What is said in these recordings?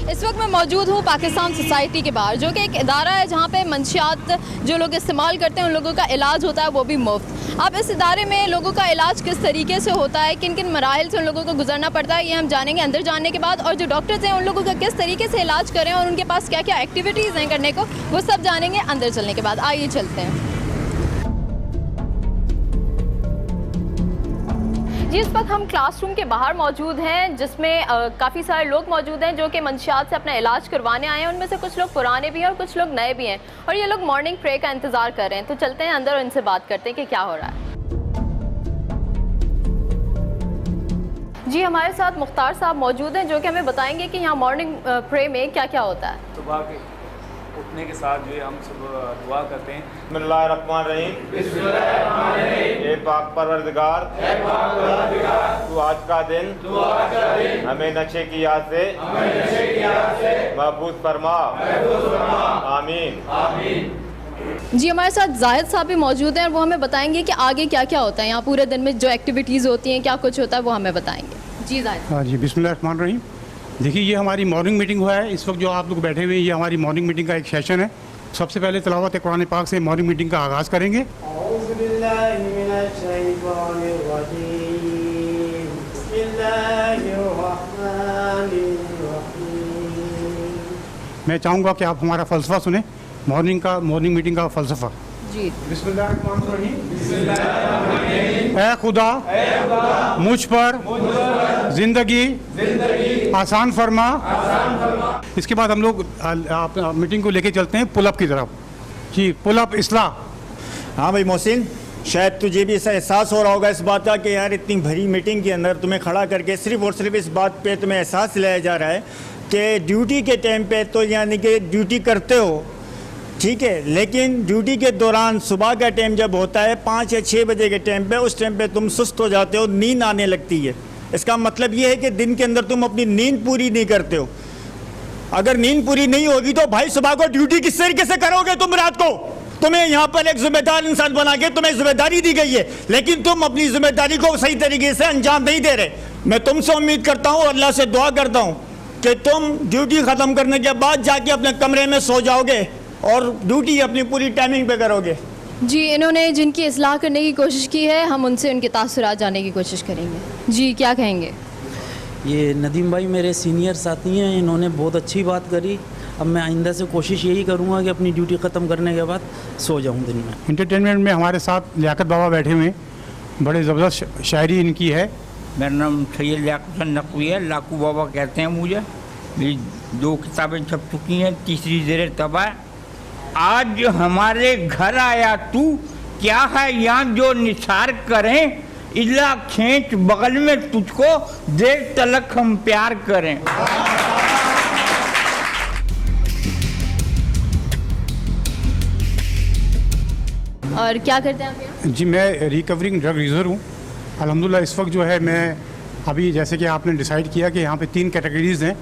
इस वक्त मैं मौजूद हूँ पाकिस्तान सोसाइटी के बाहर, जो कि एक इदारा है जहाँ पे मंशियात जो लोग इस्तेमाल करते हैं उन लोगों का इलाज होता है, वो भी मुफ्त। अब इस इदारे में लोगों का इलाज किस तरीके से होता है, किन किन मराहिल से उन लोगों को गुजरना पड़ता है, ये हम जानेंगे अंदर जाने के बाद। और जो डॉक्टर्स हैं उन लोगों का किस तरीके से इलाज करें और उनके पास क्या क्या एक्टिविटीज़ हैं करने को, वो सब जानेंगे अंदर चलने के बाद। आइए चलते हैं जी। इस वक्त हम क्लासरूम के बाहर मौजूद हैं, जिसमें काफ़ी सारे लोग मौजूद हैं जो कि मंशियात से अपना इलाज करवाने आए हैं। उनमें से कुछ लोग पुराने भी हैं और कुछ लोग नए भी हैं, और ये लोग मॉर्निंग प्रे का इंतज़ार कर रहे हैं। तो चलते हैं अंदर और इनसे बात करते हैं कि क्या हो रहा है। जी, हमारे साथ मुख्तार साहब मौजूद हैं जो कि हमें बताएंगे कि यहाँ मॉर्निंग प्रे में क्या क्या होता है। सुबह के उठने के साथ जो है हम सब दुआ करते हैं। बिस्मिल्लाहिर्रहमानिर्रहीम। ये पाक परवरदिगार, तू आज का दिन हमें नशे की याद से महफूज फरमा, आमीन। जी, हमारे साथ जाहिद साहब भी मौजूद हैं और वो हमें बताएंगे कि आगे क्या क्या होता है यहाँ पूरे दिन में, जो एक्टिविटीज़ होती हैं, क्या कुछ होता है, वो हमें बताएंगे। जी जाहिद। हाँ जी, बिस्मिल्लाहिर्रहमानिर्रहीम। देखिए, ये हमारी मॉर्निंग मीटिंग हुआ है। इस वक्त जो आप लोग बैठे हुए हैं, ये हमारी मॉर्निंग मीटिंग का एक सेशन है। सबसे पहले तिलावत कुरान पाक से मॉर्निंग मीटिंग का आगाज़ करेंगे। मैं चाहूँगा कि आप हमारा फ़लसफ़ा सुने, मॉर्निंग मीटिंग का फ़लसफ़ा। जी। ऐ खुदा मुझ पर ज़िंदगी आसान फरमा। इसके बाद हम लोग आप मीटिंग को लेके चलते हैं पुल अप की तरफ। जी, पुल अप इस्लाह। हाँ भाई मोहसिन, शायद तुझे भी ऐसा एहसास हो रहा होगा इस बात का कि यार इतनी भरी मीटिंग के अंदर तुम्हें खड़ा करके सिर्फ़ और सिर्फ इस बात पे तुम्हें एहसास दिलाया जा रहा है कि ड्यूटी के टाइम पे तो यानी कि ड्यूटी करते हो, ठीक है, लेकिन ड्यूटी के दौरान सुबह का टाइम जब होता है 5 या 6 बजे के टाइम पे, उस टाइम पे तुम सुस्त हो जाते हो, नींद आने लगती है। इसका मतलब ये है कि दिन के अंदर तुम अपनी नींद पूरी नहीं करते हो। अगर नींद पूरी नहीं होगी तो भाई सुबह को ड्यूटी किस तरीके से करोगे तुम रात को? तुम्हें यहाँ पर एक जिम्मेदार इंसान बना के तुम्हें जिम्मेदारी दी गई है, लेकिन तुम अपनी जिम्मेदारी को सही तरीके से अंजाम नहीं दे रहे। मैं तुमसे उम्मीद करता हूँ, अल्लाह से दुआ करता हूँ कि तुम ड्यूटी ख़त्म करने के बाद जाके अपने कमरे में सो जाओगे और ड्यूटी अपनी पूरी टाइमिंग पे करोगे। जी, इन्होंने जिनकी इस्लाह करने की कोशिश की है, हम उनसे उनके तासुरात जानने की कोशिश करेंगे। जी, क्या कहेंगे? ये नदीम भाई मेरे सीनियर साथी हैं, इन्होंने बहुत अच्छी बात करी। अब मैं आइंदा से कोशिश यही करूँगा कि अपनी ड्यूटी ख़त्म करने के बाद सो जाऊँ दिन में। इंटरटेनमेंट में हमारे साथ लियाकत बाबा बैठे हुए हैं, बड़े ज़बरदस्त शायरी इनकी है। मेरा नाम सैयद लियाकत नकवी है, लाकू बाबा कहते हैं मुझे। मेरी 2 किताबें छप चुकी हैं, तीसरी ज़ेर तबा। आज हमारे घर आया तू, क्या है यहाँ जो निसार करें, इला खींच बगल में तुझको, देर तलक हम प्यार करें। और क्या करते हैं आप यहाँ? जी, मैं रिकवरिंग ड्रग यूज़र हूँ अल्हम्दुलिल्लाह। इस वक्त जो है मैं अभी, जैसे कि आपने डिसाइड किया कि यहाँ पे 3 कैटेगरीज़ हैं।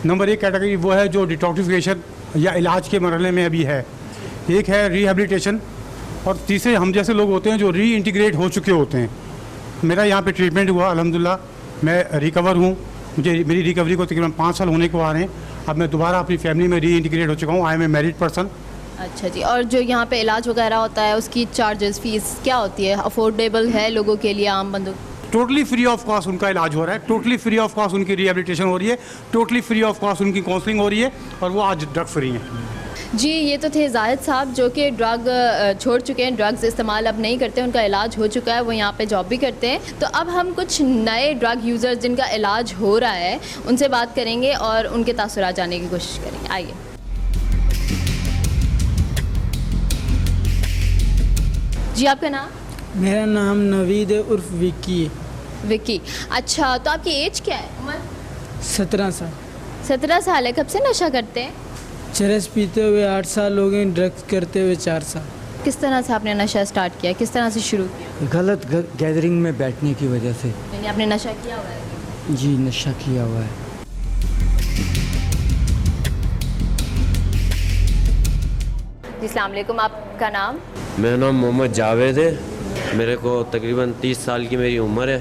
नंबर 1 कैटेगरी वो है जो डिटॉक्सिफिकेशन या इलाज के मरहले में अभी है, एक है रिहेबिलिटेशन, और तीसरे हम जैसे लोग होते हैं जो री इंटीग्रेट हो चुके होते हैं। मेरा यहाँ पे ट्रीटमेंट हुआ अल्हम्दुलिल्लाह, मैं रिकवर हूँ। मेरी रिकवरी को तकरीबन 5 साल होने को आ रहे हैं। अब मैं दोबारा अपनी फैमिली में री इंटीग्रेट हो चुका हूँ। I am a married person. अच्छा जी, और जो यहाँ पे इलाज वगैरह होता है उसकी चार्जेस, फीस क्या होती है? अफोर्डेबल है लोगों के लिए, आम बंदों? टोटली फ्री ऑफ कॉस्ट उनका इलाज हो रहा है, टोटली फ्री ऑफ कॉस्ट उनकी रिहेबिलिटेशन हो रही है, टोटली फ्री ऑफ कॉस्ट उनकी काउंसलिंग हो रही है, और वो आज ड्रग फ्री हैं। जी, ये तो थे जाहिद साहब जो कि ड्रग छोड़ चुके हैं, ड्रग्स इस्तेमाल अब नहीं करते, उनका इलाज हो चुका है, वो यहाँ पे जॉब भी करते हैं। तो अब हम कुछ नए ड्रग यूज़र्स जिनका इलाज हो रहा है उनसे बात करेंगे और उनके तासुरात जानने की कोशिश करेंगे। आइए। जी, आपका नाम? मेरा नाम नवीद उर्फ विक्की। विक्की, अच्छा, तो आपकी एज क्या है? उम्र? 17 साल। 17 साल है। कब से नशा करते हैं? चरस पीते हुए 8 साल हो गए, ड्रग्स करते हुए 4 साल। किस तरह से आपने नशा स्टार्ट किया, किस तरह से शुरू किया? गलत गैदरिंग में बैठने की वजह से। यानी आपने नशा किया हुआ है? जी, नशा किया हुआ है। जी, अस्सलाम वालेकुम, आपका नाम? मेरा नाम मोहम्मद जावेद है। मेरे को तकरीबन 30 साल की मेरी उम्र है।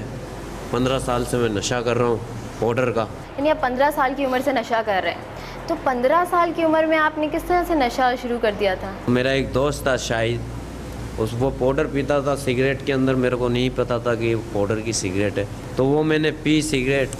15 साल से मैं नशा कर रहा हूँ पाउडर का। यानी आप 15 साल की उम्र से नशा कर रहे हैं। तो 15 साल की उम्र में आपने किस तरह से नशा शुरू कर दिया था? मेरा एक दोस्त था शाहिद, वो पाउडर पीता था सिगरेट के अंदर, मेरे को नहीं पता था कि पाउडर की सिगरेट है। तो वो मैंने पी सिगरेट,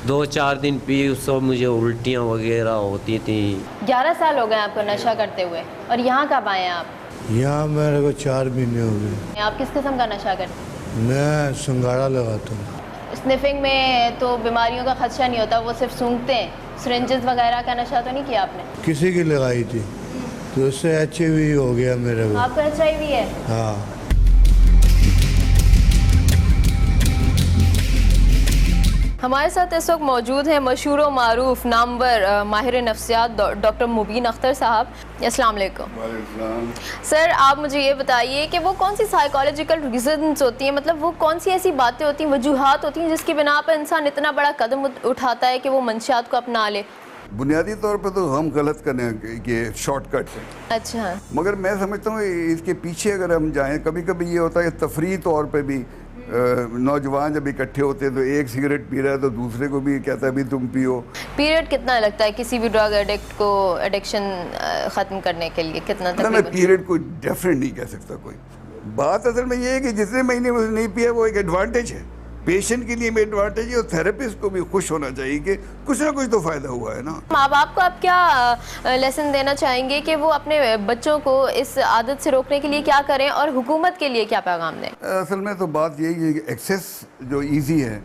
2-4 दिन पी, उससे मुझे उल्टियाँ वगैरह होती थी। 11 साल हो गए आपको नशा करते हुए, और यहाँ कब आए हैं आप? यहाँ मेरे को 4 महीने हो गए। आप किस किस्म का नशा करते हैं? मैं सिंगाड़ा लगाता हूँ। स्निफिंग में तो बीमारियों का खदशा नहीं होता, वो सिर्फ सूंघते हैं। सिरिंजेस वगैरह का नशा तो नहीं किया आपने? किसी की लगाई थी तो उससे HIV हो गया मेरे को। आपको HIV है? हाँ। हमारे साथ इस वक्त मौजूद हैं मशहूर व मारूफ नामवर माहिर नफ्सियात डॉक्टर मुबीन अख्तर साहब। अस्सलाम वालेकुम। सर, आप मुझे ये बताइए कि वो कौन सी साइकोलॉजिकल रीजंस होती हैं, मतलब वो कौन सी ऐसी बातें होती हैं, वजूहात होती हैं जिसकी बिना पर इंसान इतना बड़ा कदम उठाता है कि वो मंशियात को अपना ले? बुनियादी तौर पे तो हम गलत करने के शॉर्टकट है। अच्छा। मगर मैं समझता हूँ इसके पीछे अगर हम जाएं, कभी कभी ये होता है कि तफरी तौर पे भी नौजवान जब इकट्ठे होते हैं तो एक सिगरेट पी रहा है तो दूसरे को भी कहता है भी तुम पियो। पीरियड कितना लगता है किसी भी ड्रग एडिक्ट को एडिक्शन ख़त्म करने के लिए, कितना तक? मैं पीरियड को डेफिनेट नहीं कह सकता कोई। बात असल में ये है कि जितने महीने उसने नहीं पिया वो एक एडवांटेज है, पेशेंट के लिए भी एडवांटेज है और थेरेपिस्ट को भी खुश होना चाहिए कि कुछ ना कुछ तो फ़ायदा हुआ है ना। माँ बाप को आप क्या लेसन देना चाहेंगे कि वो अपने बच्चों को इस आदत से रोकने के लिए क्या करें, और हुकूमत के लिए क्या पैगाम दें? असल में तो बात यही है कि एक्सेस जो ईजी है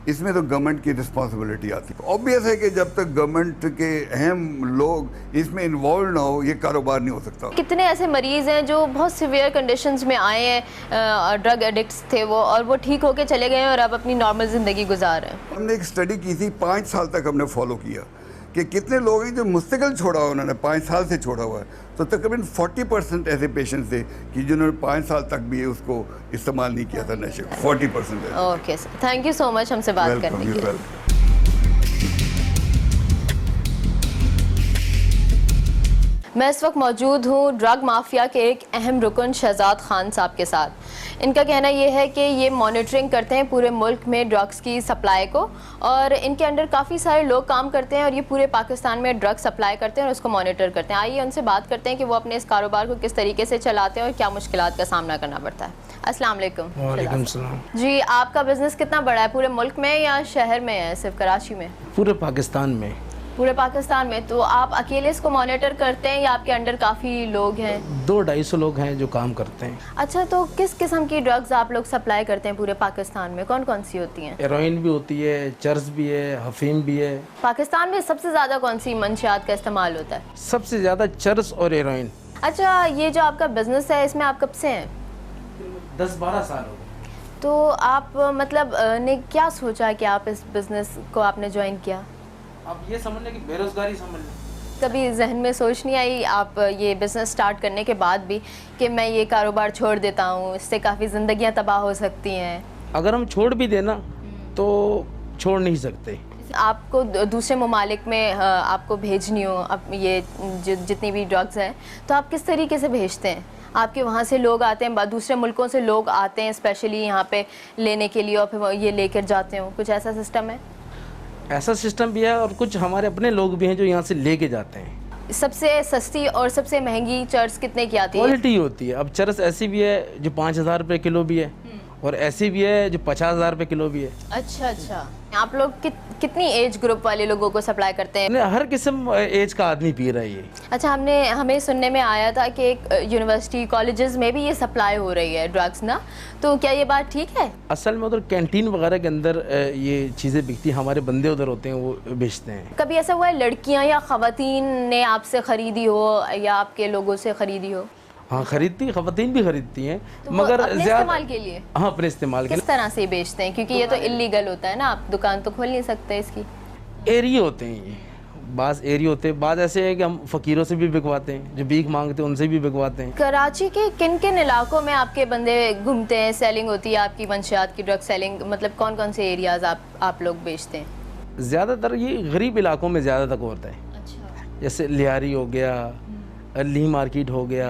इसमें तो गवर्नमेंट की रिस्पॉन्सिबिलिटी आती है। ऑब्वियस है कि जब तक गवर्नमेंट के अहम लोग इसमें इन्वॉल्व ना हो ये कारोबार नहीं हो सकता। कितने ऐसे मरीज़ हैं जो बहुत सिवियर कंडीशंस में आए हैं, ड्रग एडिक्ट्स थे वो, और वो ठीक होके चले गए हैं और अब अपनी नॉर्मल ज़िंदगी गुजार रहे हैं? हमने एक स्टडी की थी, 5 साल तक हमने फॉलो किया कि कितने लोग हैं जो मुस्तकिल छोड़ा हुआ, उन्होंने 5 साल से छोड़ा हुआ है। तो तकरीबन 40% ऐसे पेशेंट्स थे कि जिन्होंने 5 साल तक भी उसको इस्तेमाल नहीं किया था नशे को। 40% है। Okay sir, thank you so much हमसे बात करने के लिए। मैं इस वक्त मौजूद हूँ ड्रग माफिया के एक अहम रुकन शहजाद खान साहब के साथ। इनका कहना ये है कि ये मॉनिटरिंग करते हैं पूरे मुल्क में ड्रग्स की सप्लाई को, और इनके अंडर काफ़ी सारे लोग काम करते हैं और ये पूरे पाकिस्तान में ड्रग सप्लाई करते हैं और उसको मॉनिटर करते हैं। आइए उनसे बात करते हैं कि वो अपने इस कारोबार को किस तरीके से चलाते हैं और क्या मुश्किलात का सामना करना पड़ता है। अस्सलाम वालेकुम। वालेकुम सलाम। जी, आपका बिज़नेस कितना बड़ा है, पूरे मुल्क में या शहर में है, सिर्फ कराची में? पूरे पाकिस्तान में। पूरे पाकिस्तान में। तो आप अकेले इसको मॉनिटर करते हैं या आपके अंडर काफ़ी लोग हैं? 200-250 लोग हैं जो काम करते हैं। अच्छा, तो किस किस्म की ड्रग्स आप लोग सप्लाई करते हैं पूरे पाकिस्तान में, कौन कौन सी होती हैं? हेरोइन भी होती है, चर्स भी है, हफीम भी है। पाकिस्तान में सबसे ज़्यादा कौन सी मंशियात का इस्तेमाल होता है? सबसे ज़्यादा चर्स और हेरोइन। अच्छा, ये जो आपका बिज़नेस है इसमें आप कब से हैं? 10-12 साल हो गए। तो आप मतलब ने क्या सोचा कि आप इस बिज़नेस को आपने ज्वाइन किया? आप ये समझ लें कि बेरोज़गारी समझ लें। कभी जहन में सोच नहीं आई आप ये बिज़नेस स्टार्ट करने के बाद भी कि मैं ये कारोबार छोड़ देता हूँ, इससे काफ़ी ज़िंदगियाँ तबाह हो सकती हैं? अगर हम छोड़ भी देना तो छोड़ नहीं सकते। आपको दूसरे ममालिक में आपको भेजनी हो अब ये जितनी भी ड्रग्स हैं, तो आप किस तरीके से भेजते हैं? आपके वहाँ से लोग आते हैं, दूसरे मुल्कों से लोग आते हैं स्पेशली यहाँ पे लेने के लिए और फिर ये लेकर जाते हो, कुछ ऐसा सिस्टम है? ऐसा सिस्टम भी है और कुछ हमारे अपने लोग भी हैं जो यहाँ से लेके जाते हैं। सबसे सस्ती और सबसे महंगी चर्स कितने की आती है? क्वालिटी होती है। अब चरस ऐसी भी है जो 5,000 रुपये किलो भी है और ऐसी भी है जो 50,000 रुपये किलो भी है। अच्छा अच्छा। आप लोग कितनी एज ग्रुप वाले लोगों को सप्लाई करते हैं? हर किस्म एज का आदमी पी रहा है ये। अच्छा, हमें सुनने में आया था कि एक यूनिवर्सिटी कॉलेजेस में भी ये सप्लाई हो रही है ड्रग्स ना, तो क्या ये बात ठीक है? असल में उधर कैंटीन वगैरह के अंदर ये चीज़ें बिकती हैं, हमारे बंदे उधर होते हैं वो बेचते हैं। कभी ऐसा हुआ है लड़कियाँ या ख़वातीन ने आपसे ख़रीदी हो या आपके लोगों से ख़रीदी हो? हाँ, खरीदती, ख़वातीन भी खरीदती हैं, तो मगर अपने इस्तेमाल के लिए? हाँ, अपने इस्तेमाल के लिए। किस तरह से बेचते हैं, क्योंकि ये तो इलीगल होता है ना, आप दुकान तो खोल नहीं सकते इसकी। एरिया होते हैं ये, बाज़ एरिया होते हैं, बाज़ ऐसे हैं कि हम फ़कीरों से भी बिकवाते हैं, जो भीख मांगते हैं उनसे भी बिकवाते हैं। कराची के किन किन इलाकों में आपके बंदे घूमते हैं, सेलिंग होती है आपकी मंशियात की, ड्रग सेलिंग, मतलब कौन कौन से एरियाज़ आप लोग बेचते हैं? ज़्यादातर ये गरीब इलाकों में ज़्यादा तक होता है। अच्छा। जैसे लियारी हो गया, अली मार्केट हो गया,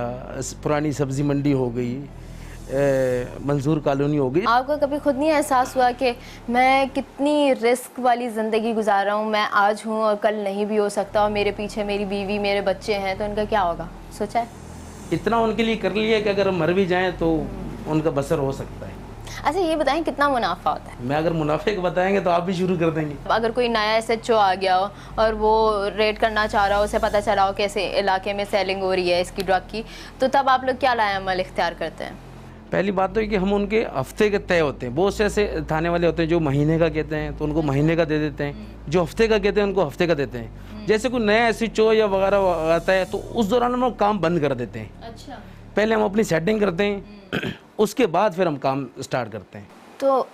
पुरानी सब्ज़ी मंडी हो गई, मंजूर कॉलोनी होगी। आपको कभी खुद नहीं एहसास हुआ कि मैं कितनी रिस्क वाली ज़िंदगी गुजार रहा हूँ, मैं आज हूँ और कल नहीं भी हो सकता, और मेरे पीछे मेरी बीवी मेरे बच्चे हैं, तो उनका क्या होगा? सोचा है? इतना उनके लिए कर लिया कि अगर मर भी जाएं तो उनका बसर हो सकता है। अच्छा ये बताएं कितना मुनाफा होता है? मैं अगर मुनाफे का बताएंगे तो आप भी शुरू कर देंगे। अगर कोई नया SHO आ गया हो और वो रेड करना चाह रहा हो, उसे पता चला हो कैसे इलाके में सेलिंग हो रही है इसकी ड्रग की, तो तब आप लोग क्या लाए अमल इख्तियार करते हैं? पहली बात तो ये कि हम उनके हफ्ते के तय होते हैं। बहुत से ऐसे थाने वाले होते हैं जो महीने का कहते हैं तो उनको महीने का दे देते हैं, जो हफ्ते का कहते हैं उनको हफ्ते का देते हैं। जैसे कोई नया SHO या वगैरह आता है तो उस दौरान हम लोग काम बंद कर देते हैं। अच्छा, पहले हम अपनी सेटिंग करते हैं उसके बाद फिर हम काम स्टार्ट करते हैं। तो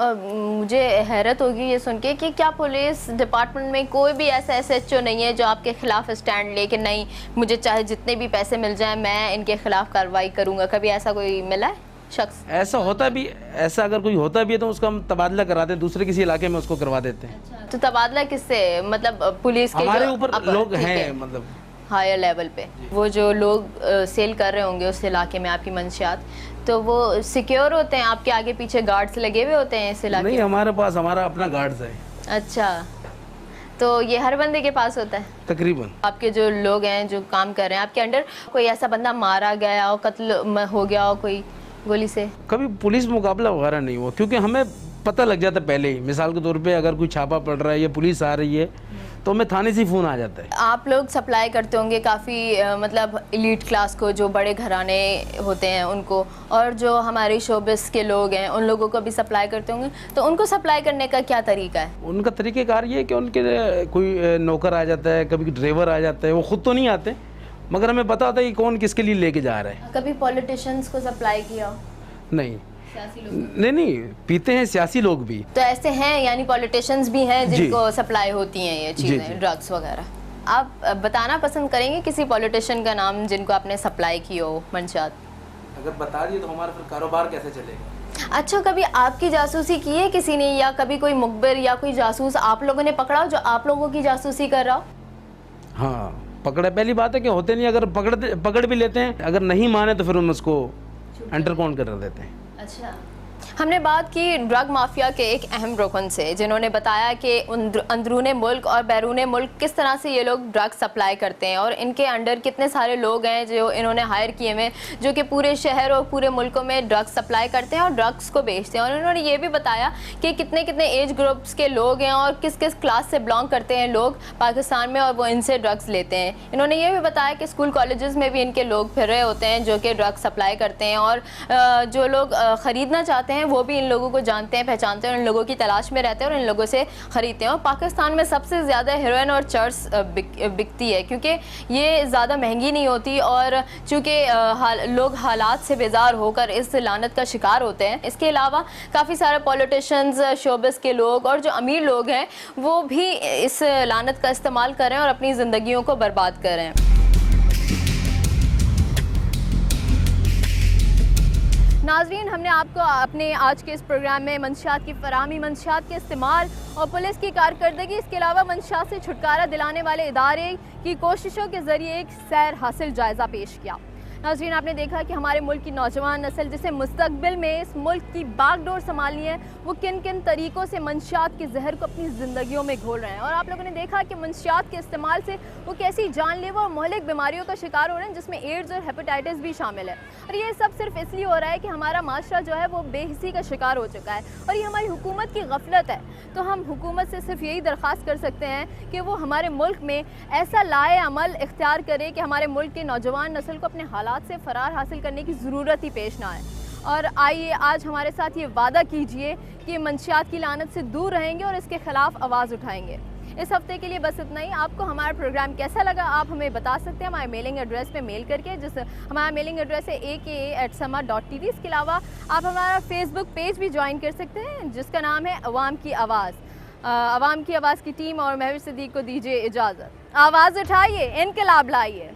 मुझे हैरत होगी ये सुन के कि क्या पुलिस डिपार्टमेंट में कोई भी ऐसा SHO नहीं है जो आपके ख़िलाफ़ स्टैंड ले कि नहीं मुझे चाहे जितने भी पैसे मिल जाएं मैं इनके ख़िलाफ़ कार्रवाई करूँगा? कभी ऐसा कोई मिला है शख्स? ऐसा होता भी, ऐसा अगर कोई होता भी है तो उसका हम तबादला कराते हैं, दूसरे किसी इलाके में उसको करवा देते हैं। अच्छा, तो तबादला किससे? मतलब पुलिस के हमारे जो ऊपर लोग हैं, मतलब हायर लेवल पे वो जो लोग सेल कर रहे होंगे उस इलाके में आपकी मंशियात, तो वो सिक्योर होते हैं? आपके आगे पीछे गार्ड्स लगे हुए होते हैं इस इलाके? नहीं, हमारे पास हमारा अपना गार्ड्स है। अच्छा, तो ये हर बंदे के पास होता है तकरीबन? आपके जो लोग हैं जो काम कर रहे हैं आपके अंडर, कोई ऐसा बंदा मारा गया हो, कत्ल हो गया हो कोई गोली से? कभी पुलिस मुकाबला वगैरह नहीं हुआ क्योंकि हमें पता लग जाता है पहले ही। मिसाल के तौर पे अगर कोई छापा पड़ रहा है या पुलिस आ रही है तो हमें थाने से फ़ोन आ जाता है। आप लोग सप्लाई करते होंगे काफ़ी मतलब एलीट क्लास को, जो बड़े घराने होते हैं उनको, और जो हमारे शोबिस के लोग हैं उन लोगों को भी सप्लाई करते होंगे, तो उनको सप्लाई करने का क्या तरीका है? उनका तरीक़ेकार ये है कि उनके कोई नौकर आ जाता है, कभी ड्राइवर आ जाता है, वो ख़ुद तो नहीं आते मगर हमें पता होता है कि कौन किसके लिए लेके जा रहा है। कभी पॉलिटिशियंस को सप्लाई किया हो? नहीं, नहीं पीते हैं सियासी लोग भी। तो ऐसे हैं यानी पॉलिटिशियंस भी हैं जिनको सप्लाई होती हैं ये चीज़ें, ड्रग्स वगैरह? आप बताना पसंद करेंगे किसी पॉलिटिशियन का नाम जिनको आपने सप्लाई की हो मंशात? अगर बता दिए तो हमारा फिर कारोबार कैसे चलेगा? अच्छा, कभी आपकी जासूसी की है किसी ने, या कभी कोई मुखबिर या कोई जासूस आप लोगों ने पकड़ा हो जो आप लोगों की जासूसी कर रहा हो? हाँ पकड़ा। पहली बात है कि होते नहीं, अगर पकड़ भी लेते हैं, अगर नहीं माने तो फिर हम उसको अंडरकाउंट कर देते हैं। अच्छा, हमने बात की ड्रग माफिया के एक अहम रुकन से जिन्होंने बताया कि अंदरूने मुल्क और बैरून मुल्क किस तरह से ये लोग ड्रग सप्लाई करते हैं और इनके अंडर कितने सारे लोग हैं जो इन्होंने हायर किए हुए जो कि पूरे शहर और पूरे मुल्कों में ड्रग्स सप्लाई करते हैं और ड्रग्स को बेचते हैं। और इन्होंने ये भी बताया कि कितने कितने एज ग्रुप्स के लोग हैं और किस किस क्लास से बिलोंग करते हैं लोग पाकिस्तान में और वो इनसे ड्रग्स लेते हैं। इन्होंने ये भी बताया कि स्कूल कॉलेजेस में भी इनके लोग फिर रहे होते हैं जो कि ड्रग्स सप्लाई करते हैं और जो लोग ख़रीदना चाहते हैं वो भी इन लोगों को जानते हैं, पहचानते हैं और इन लोगों की तलाश में रहते हैं और इन लोगों से ख़रीदते हैं। और पाकिस्तान में सबसे ज़्यादा हेरोइन और चर्स बिकती है क्योंकि ये ज़्यादा महंगी नहीं होती और चूँकि लोग हालात से बेजार होकर इस लानत का शिकार होते हैं। इसके अलावा काफ़ी सारे पॉलिटिशियंस, शोबिस के लोग और जो अमीर लोग हैं वो भी इस लानत का इस्तेमाल कर रहे हैं और अपनी ज़िंदगियों को बर्बाद कर रहे हैं। नाज़रीन, हमने आपको अपने आज के इस प्रोग्राम में मंशियात की फराहमी, मंशियात के इस्तेमाल और पुलिस की कारकर्दगी, इसके अलावा मंशियात से छुटकारा दिलाने वाले इदारे की कोशिशों के ज़रिए एक सैर हासिल जायज़ा पेश किया। नाज़रीन, आपने देखा कि हमारे मुल्क की नौजवान नस्ल जिसे मुस्तकबिल में इस मुल्क की बागडोर संभालनी है वो किन किन तरीक़ों से मंशियात के जहर को अपनी ज़िंदगियों में घोल रहे हैं। और आप लोगों ने देखा कि मंशियात के इस्तेमाल से वो कैसी जानलेवा और महलिक बीमारियों का शिकार हो रहे हैं जिसमें एड्स और हेपेटाइटिस भी शामिल है। और ये सब सिर्फ इसलिए हो रहा है कि हमारा माशरा जो है वो बेहिसी का शिकार हो चुका है और ये हमारी हुकूमत की गफलत है। तो हम हुकूमत से सिर्फ यही दरख्वास्त कर सकते हैं कि वो हमारे मुल्क में ऐसा लाए अमल इख्तियार करे कि हमारे मुल्क के नौजवान नस्ल को अपने हालात से फ़रार हासिल करने की ज़रूरत ही पेश ना आए। और आइए आज हमारे साथ ये वादा कीजिए कि मंशियात की लानत से दूर रहेंगे और इसके ख़िलाफ़ आवाज़ उठाएंगे। इस हफ्ते के लिए बस इतना ही। आपको हमारा प्रोग्राम कैसा लगा आप हमें बता सकते हैं हमारे मेलिंग एड्रेस पे मेल करके, जिस हमारा मेलिंग एड्रेस है aka@sama.tv। इसके अलावा आप हमारा फेसबुक पेज भी ज्वाइन कर सकते हैं जिसका नाम है अवाम की आवाज़। अवाम की आवाज़ की टीम और महविश सिद्दीक को दीजिए इजाज़त। आवाज़ उठाइए, इनकलाब लाइए।